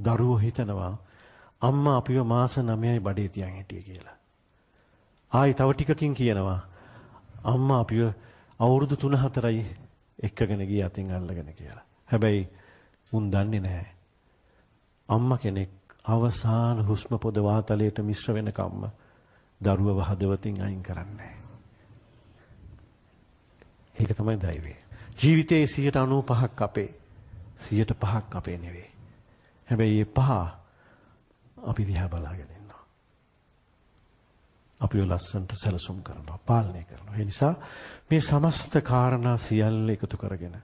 දරුවෝ හිතනවා අම්මා අපිව මාස 9යි බඩේ තියන් හිටියේ කියලා. ආයි තව ටිකකින් කියනවා අම්මා අපිව අවුරුදු 3-4යි එක්කගෙන ගියා අතින් අල්ලගෙන කියලා. හැබැයි උන් දන්නේ නැහැ. අම්මා කෙනෙක් අවසාන හුස්ම පොද වාතලයට මිශ්‍ර වෙනකම්ම දරුවව හදවතින් අයින් කරන්නේ. ඒක තමයි දෛවය. ජීවිතයේ 95%ක් අපේ. 100%ක් අපේ නෙවෙයි. හැබැයි මේ පහ අපි දිහා බලාගෙන ඉන්නවා. අපිව ලස්සනට සැලසුම් කරනවා, පාලනය කරනවා. ඒ නිසා මේ සමස්ත කාරණා සියල්ල එකතු කරගෙන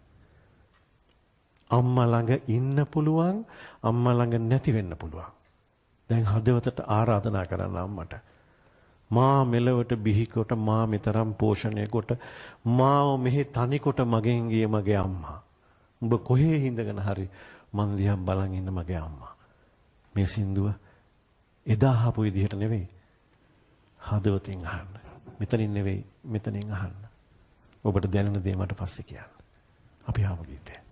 අම්මා ළඟ ඉන්න පුළුවන්, අම්මා ළඟ නැති වෙන්න පුළුවන්. දැන් හදවතට ආරාධනා කරන්න අම්මට. මා මෙලවට බිහිකොට මා මෙතරම් පෝෂණය කොට මාව මෙහි තනිකොට මගෙන් ගිය මගේ අම්මා. උඹ කොහේ හිඳගෙන හරි මන් දිහා බලන් ඉන්න මගේ අම්මා. මේ සින්දුව එදා අහපු විදිහට නෙවෙයි. හදවතින් අහන්න. මෙතනින් නෙවෙයි මෙතනින් අහන්න. ඔබට දැනෙන දේ මට පස්සේ කියන්න. අපි ආව ගීතේ